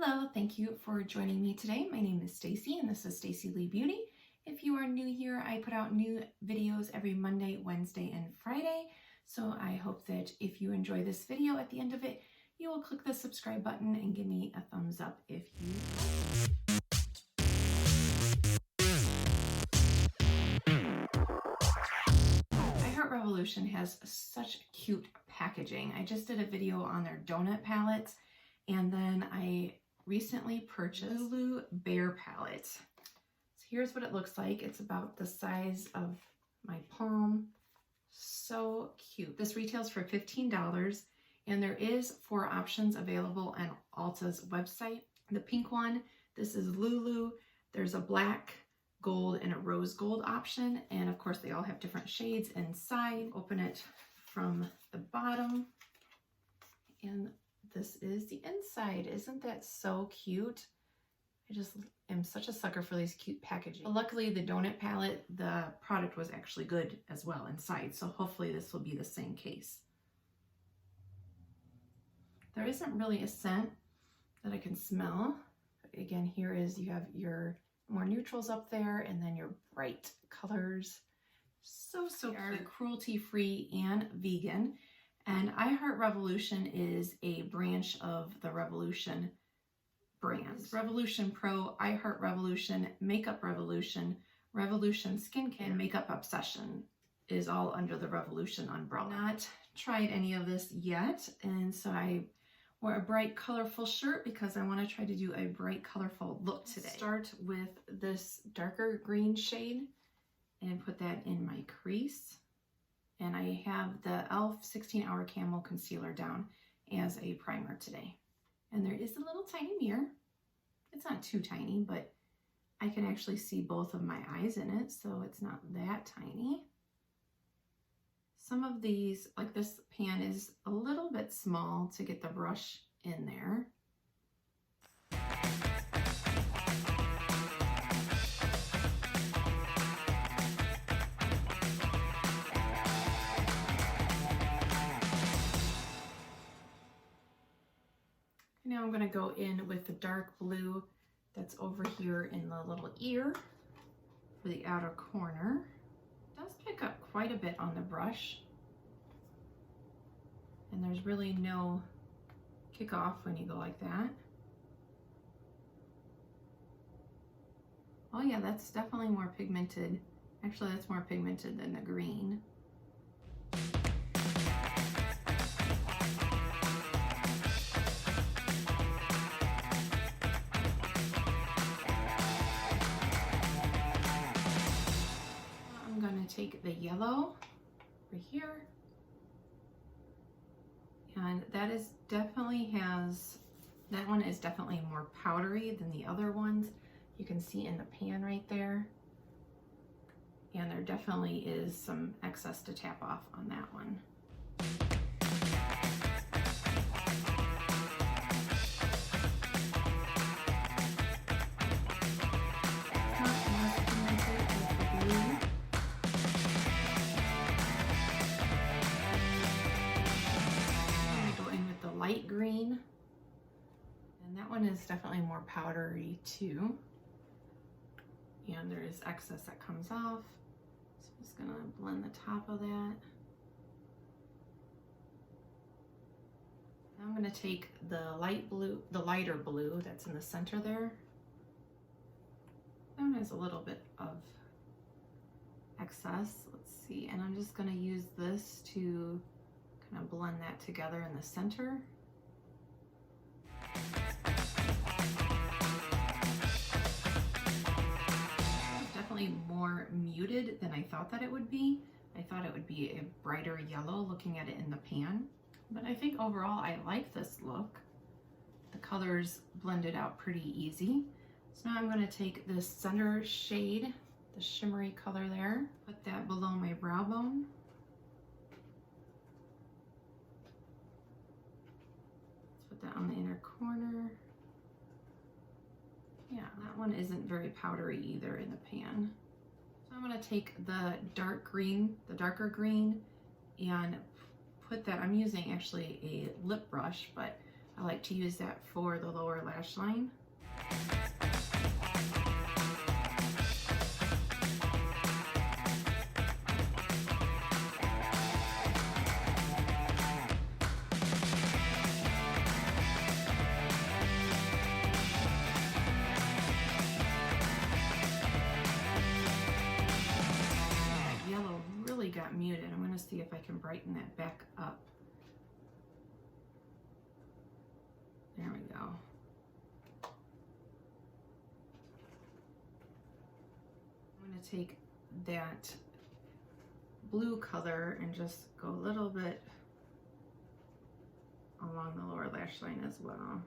Hello, thank you for joining me today. My name is Stacy and this is Stacy Lee Beauty. If you are new here, I put out new videos every Monday, Wednesday, and Friday. So I hope that if you enjoy this video at the end of it, you will click the subscribe button and give me a thumbs up if you Revolution has such cute packaging. I just did a video on their donut palettes, and then I recently purchased Lulu Bear palette. So here's what it looks like. It's about the size of my palm. So cute. This retails for $15, and there is 4 options available on Ulta's website. The pink one, this is Lulu. There's a black, gold, and a rose gold option, and of course they all have different shades inside. Open it from the bottom, and this is the inside. Isn't that so cute? I just am such a sucker for these cute packaging. But luckily the donut palette, the product was actually good as well inside, so hopefully this will be the same case. There isn't really a scent that I can smell. Again, here is, you have your more neutrals up there, and then your bright colors. So cute. Cruelty-free and vegan. And I Heart Revolution is a branch of the Revolution brand. Revolution Pro, I Heart Revolution, Makeup Revolution, Revolution Skincare, and Makeup Obsession is all under the Revolution umbrella. I've not tried any of this yet, and so I wore a bright colorful shirt because I want to try to do a bright colorful look today. Start with this darker green shade and put that in my crease. And I have the e.l.f. 16-Hour Camo Concealer down as a primer today. And there is a little tiny mirror. It's not too tiny, but I can actually see both of my eyes in it, so it's not that tiny. Some of these, like this pan, is a little bit small to get the brush in there. Now I'm going to go in with the dark blue that's over here in the little ear for the outer corner. It does pick up quite a bit on the brush, and there's really no kick off when you go like that. Oh yeah, that's definitely more pigmented. Actually, that's more pigmented than the green. Take the yellow right here, and that is definitely that one is definitely more powdery than the other ones. You can see in the pan right there, and there definitely is some excess to tap off on that one. Light green, and that one is definitely more powdery too, and there is excess that comes off, so I'm just gonna blend the top of that. Now I'm gonna take the light blue, the lighter blue that's in the center there. That one has a little bit of excess, let's see, and I'm just gonna use this to kind of blend that together in the center. It's definitely more muted than I thought that it would be. I thought it would be a brighter yellow looking at it in the pan, but I think overall I like this look. The colors blended out pretty easy. So now I'm going to take this center shade, the shimmery color there, put that below my brow bone. That on the inner corner. Yeah, that one isn't very powdery either in the pan. So I'm going to take the dark green, the darker green, and put that, I'm using actually a lip brush, but I like to use that for the lower lash line. Got muted. I'm going to see if I can brighten that back up. There we go. I'm going to take that blue color and just go a little bit along the lower lash line as well.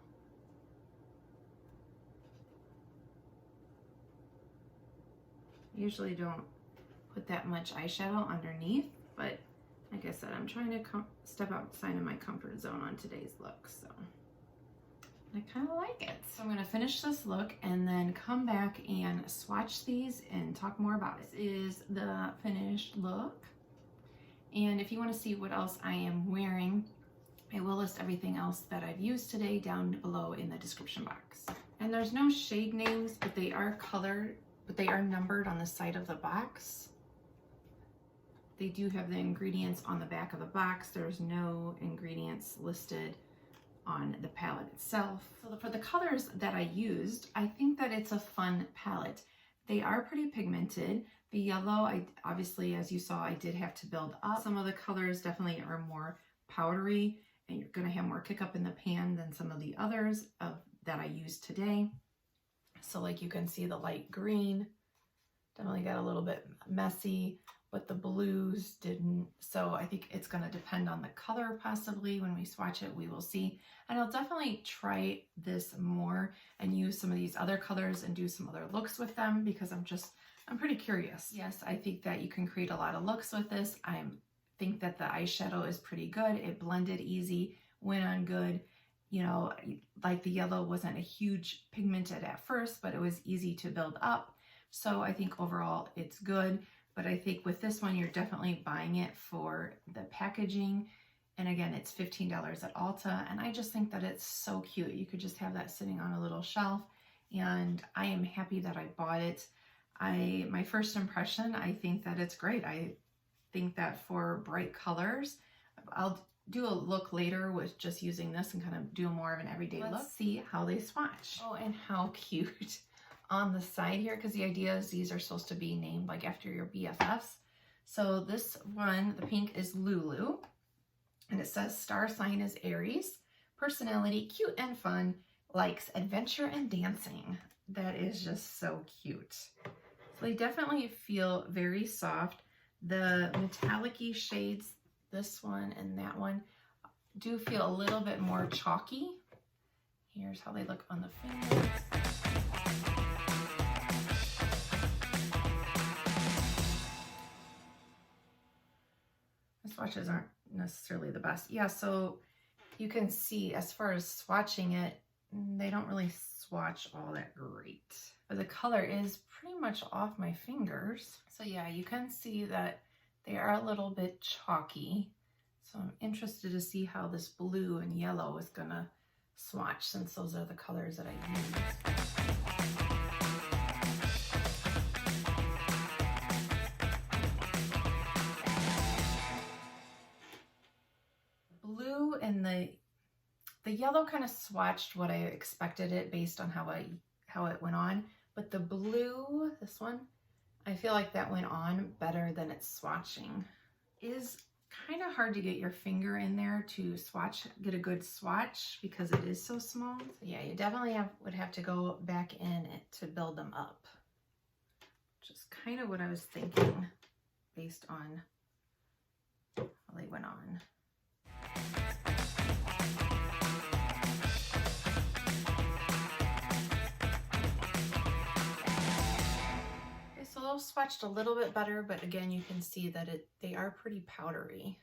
Usually don't put that much eyeshadow underneath, but like I said, I'm trying to step outside of my comfort zone on today's look, so I kind of like it. So I'm going to finish this look and then come back and swatch these and talk more about it. This is the finished look, and if you want to see what else I am wearing, I will list everything else that I've used today down below in the description box. And there's no shade names, but they are colored, but they are numbered on the side of the box. They do have the ingredients on the back of the box. There's no ingredients listed on the palette itself. So for the colors that I used, I think that it's a fun palette. They are pretty pigmented. The yellow, obviously, as you saw, I did have to build up. Some of the colors definitely are more powdery, and you're gonna have more kick up in the pan than some of the others that I used today. So like you can see the light green, definitely got a little bit messy, but the blues didn't. So I think it's gonna depend on the color possibly. When we swatch it, we will see. And I'll definitely try this more and use some of these other colors and do some other looks with them because I'm pretty curious. Yes, I think that you can create a lot of looks with this. I think that the eyeshadow is pretty good. It blended easy, went on good. You know, like the yellow wasn't a huge pigmented at first, but it was easy to build up. So I think overall it's good. But I think with this one, you're definitely buying it for the packaging. And again, it's $15 at Ulta. And I just think that it's so cute. You could just have that sitting on a little shelf. And I am happy that I bought it. My first impression, I think that it's great. I think that for bright colors, I'll do a look later with just using this and kind of do more of an everyday look. Let's see how they swatch. Oh, and how cute. On the side here, because the idea is these are supposed to be named like after your BFFs. So this one, the pink, is Lulu, and it says star sign is Aries, personality cute and fun, likes adventure and dancing. That is just so cute. So they definitely feel very soft. The metallic-y shades, this one and that one, do feel a little bit more chalky. Here's how they look on the fingers. Swatches aren't necessarily the best. Yeah, so you can see as far as swatching it, they don't really swatch all that great. But the color is pretty much off my fingers. So yeah, you can see that they are a little bit chalky. So I'm interested to see how this blue and yellow is gonna swatch since those are the colors that I use. And the yellow kind of swatched what I expected it based on how it went on, but the blue, this one, I feel like that went on better than it's swatching. It is kind of hard to get your finger in there to get a good swatch because it is so small. So yeah, you definitely would have to go back in it to build them up, which is kind of what I was thinking based on how they went on. So those swatched a little bit better, but again, you can see that they are pretty powdery.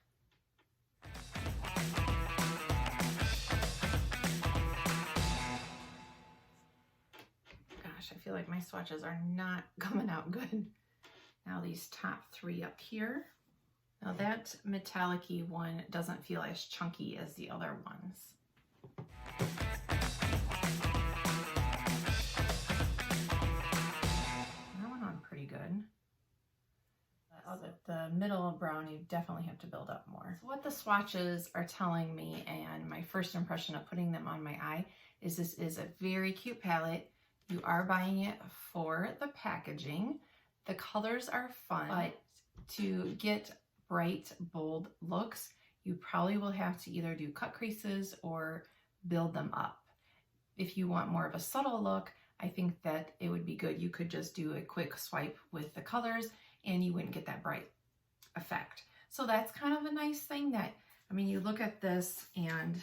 Gosh, I feel like my swatches are not coming out good. Now these top three up here. Now that metallic-y one doesn't feel as chunky as the other ones. middle of brown, you definitely have to build up more. So what the swatches are telling me, and my first impression of putting them on my eye, is this is a very cute palette. You are buying it for the packaging. The colors are fun, but to get bright, bold looks, you probably will have to either do cut creases or build them up. If you want more of a subtle look, I think that it would be good. You could just do a quick swipe with the colors and you wouldn't get that bright effect. So that's kind of a nice thing that, I mean, you look at this and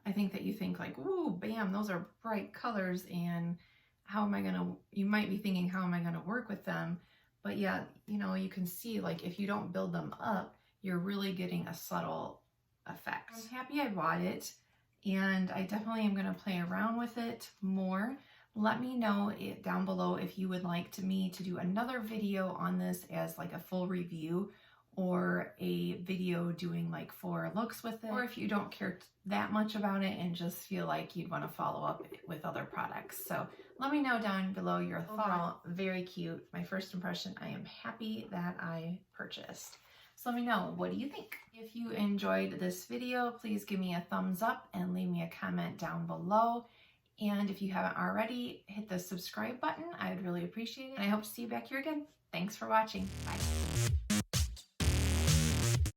I think that you think like, ooh, bam, those are bright colors, and how am I gonna, you might be thinking, how am I gonna work with them? But yeah, you know, you can see like if you don't build them up, you're really getting a subtle effect. I'm happy I bought it, and I definitely am gonna play around with it more. Let me know down below if you would like me to do another video on this as like a full review, or a video doing like 4 looks with it, or if you don't care that much about it and just feel like you'd want to follow up with other products. So let me know down below your thoughts. Overall, very cute. My first impression, I am happy that I purchased. So let me know, what do you think? If you enjoyed this video, please give me a thumbs up and leave me a comment down below. And if you haven't already, hit the subscribe button. I would really appreciate it. And I hope to see you back here again. Thanks for watching. Bye.